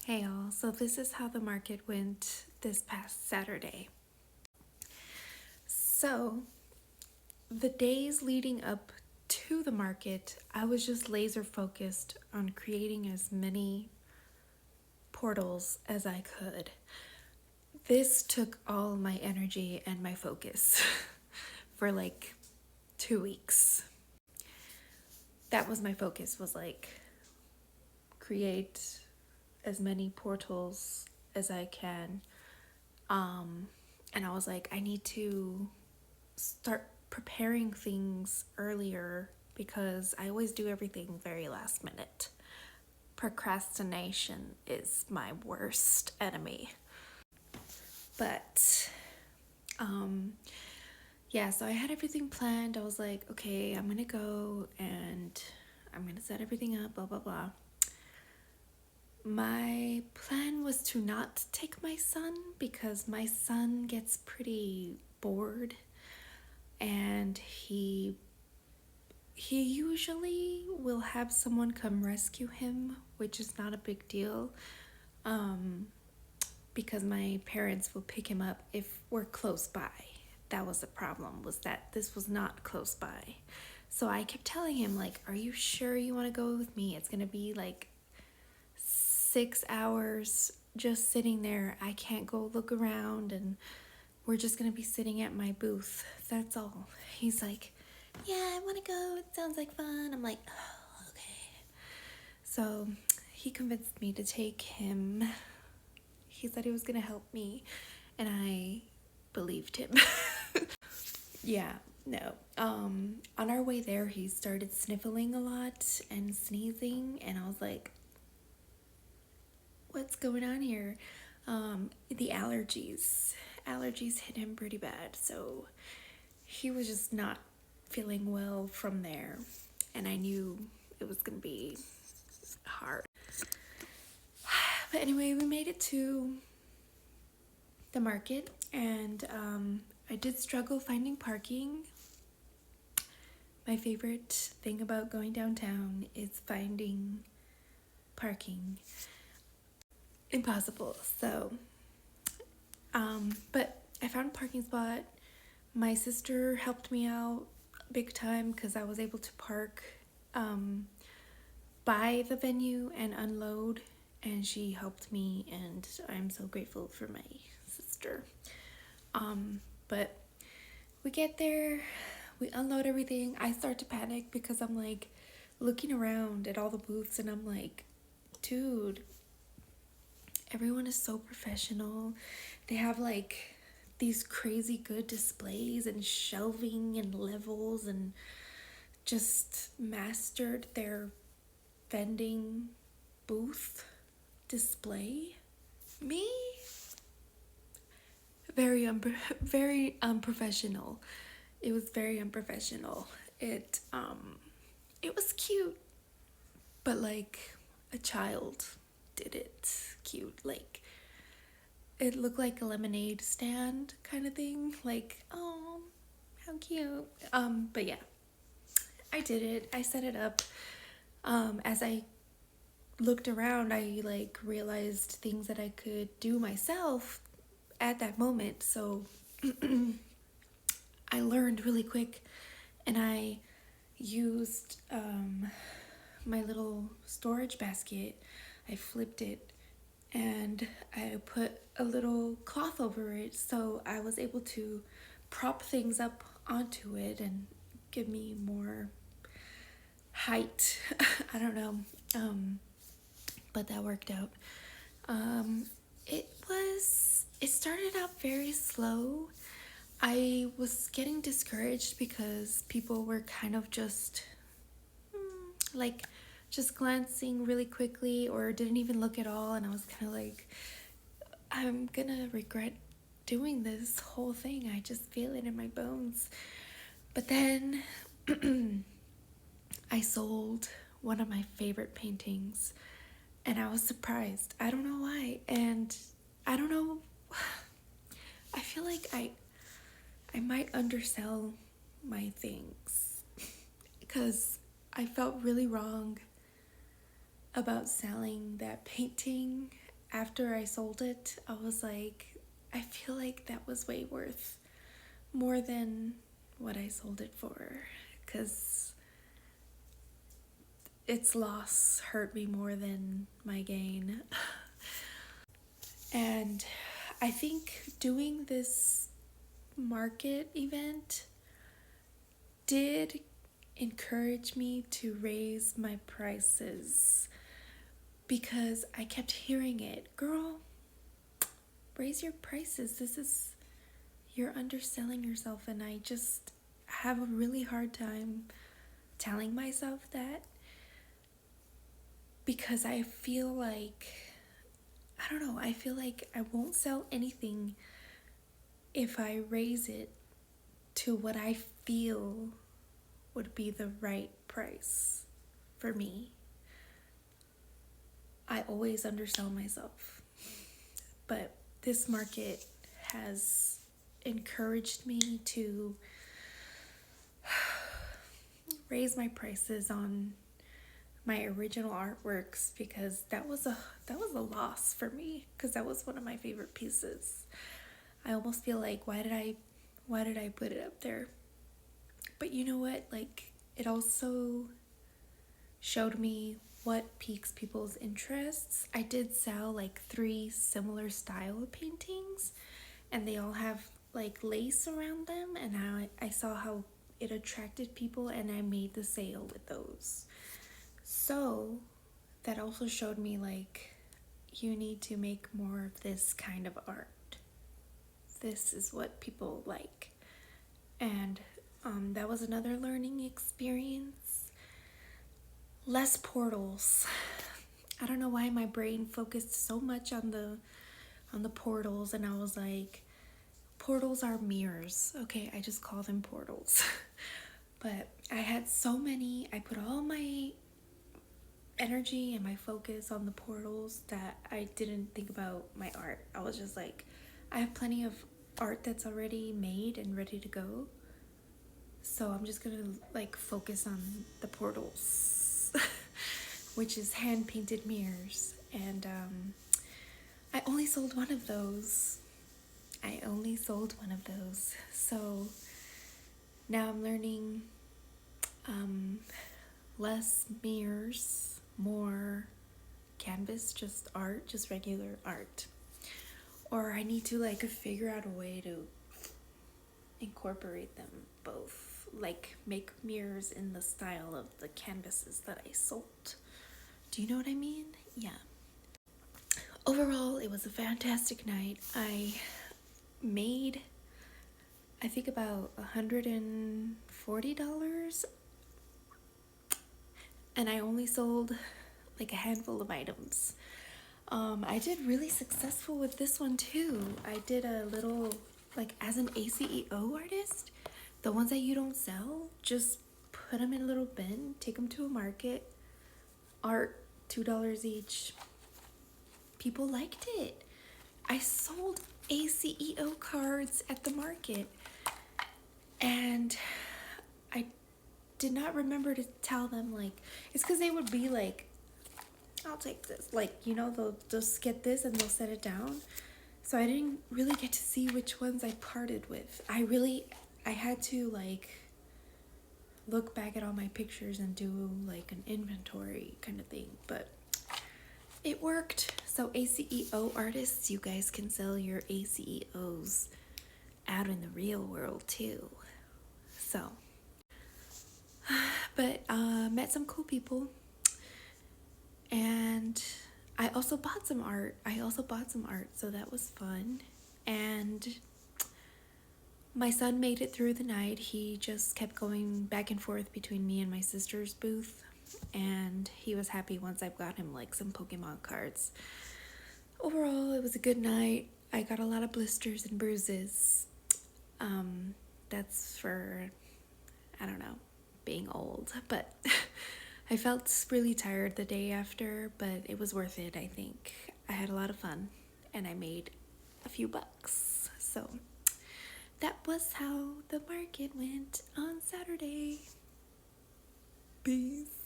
Hey all, so this is how the market went this past Saturday. So, the days leading up to the market, I was just laser focused on creating as many portals as I could. This took all my energy and my focus for like 2 weeks. That was my focus, was like create as many portals as I can. And I was like, I need to start preparing things earlier because I always do everything very last minute. Procrastination is my worst enemy. But yeah, so I had everything planned. I was like, okay, I'm gonna go and I'm gonna set everything up, blah blah blah. My plan was to not take my son because my son gets pretty bored and he usually will have someone come rescue him, which is not a big deal, because my parents will pick him up if we're close by. That was the problem, was that this was not close by. So I kept telling him, like, are you sure you want to go with me? It's gonna be like 6 hours just sitting there. I can't go look around, and we're just gonna be sitting at my booth. That's all. He's like, yeah, I want to go. It sounds like fun. I'm like, oh, okay. So he convinced me to take him. He said he was going to help me, and I believed him. Yeah, no. On our way there, he started sniffling a lot and sneezing, and I was like, what's going on here? The allergies hit him pretty bad, so he was just not feeling well from there, and I knew it was gonna be hard. But anyway, we made it to the market, and I did struggle finding parking. My favorite thing about going downtown is finding parking. Impossible. So but I found a parking spot. My sister helped me out big time because I was able to park by the venue and unload, and she helped me, and I'm so grateful for my sister. But we get there, we unload everything. I start to panic because I'm like looking around at all the booths, and I'm like, dude, everyone is so professional. They have like these crazy good displays and shelving and levels, and just mastered their vending booth display. Me, very unprofessional. It was very unprofessional. It was cute, but like a child did it cute. Like it looked like a lemonade stand kind of thing. Like, oh, how cute. But yeah, I did it. I set it up. As I looked around, I like realized things that I could do myself at that moment. So I learned really quick, and I used my little storage basket. I flipped it and I put a little cloth over it, so I was able to prop things up onto it and give me more height. I don't know, but that worked out. It started out very slow. I was getting discouraged because people were kind of just like just glancing really quickly or didn't even look at all, and I was kind of like, I'm gonna regret doing this whole thing. I just feel it in my bones. But then I sold one of my favorite paintings, and I was surprised. I don't know why, and I don't know. I feel like I might undersell my things because I felt really wrong about selling that painting after I sold it, I was like, I feel like that was way worth more than what I sold it for, because its loss hurt me more than my gain. And I think doing this market event did encourage me to raise my prices, because I kept hearing it, girl, raise your prices. You're underselling yourself. And I just have a really hard time telling myself that, because I feel like, I don't know, I feel like I won't sell anything if I raise it to what I feel would be the right price for me. I always undersell myself. But this market has encouraged me to raise my prices on my original artworks, because that was a loss for me, because that was one of my favorite pieces. I almost feel like, why did I put it up there? But you know what, like, it also showed me what piques people's interests. I did sell like 3 similar style paintings, and they all have like lace around them, and I saw how it attracted people, and I made the sale with those. So that also showed me, like, you need to make more of this kind of art. This is what people like. And that was another learning experience. Less portals. I don't know why my brain focused so much on the portals, and I was like, portals are mirrors. Okay, I just call them portals. But I had so many. I put all my energy and my focus on the portals that I didn't think about my art. I was just like, I have plenty of art that's already made and ready to go, so I'm just gonna like focus on the portals. Which is hand painted mirrors. And I only sold one of those. So now I'm learning less mirrors, more canvas, just art, just regular art. Or I need to like figure out a way to incorporate them both, like make mirrors in the style of the canvases that I sold. Do you know what I mean? Yeah. Overall, it was a fantastic night. I made, I think, about $140, and I only sold like a handful of items. I did really successful with this one too. I did a little, like, as an ACEO artist, the ones that you don't sell, just put them in a little bin, take them to a market, art, $2 each. People liked it. I sold ACEO cards at the market, and I did not remember to tell them, like, it's because they would be like, I'll take this, like, you know, they'll just get this and they'll set it down. So I didn't really get to see which ones I parted with. I had to like look back at all my pictures and do like an inventory kind of thing, but it worked. So ACEO artists, you guys can sell your ACEOs out in the real world too. So, but met some cool people, and I also bought some art. So that was fun. And my son made it through the night. He just kept going back and forth between me and my sister's booth, and he was happy once I got him like some Pokemon cards. Overall, it was a good night. I got a lot of blisters and bruises. That's for, I don't know, being old, but I felt really tired the day after, but it was worth it, I think. I had a lot of fun, and I made a few bucks. So that was how the market went on Saturday. Peace.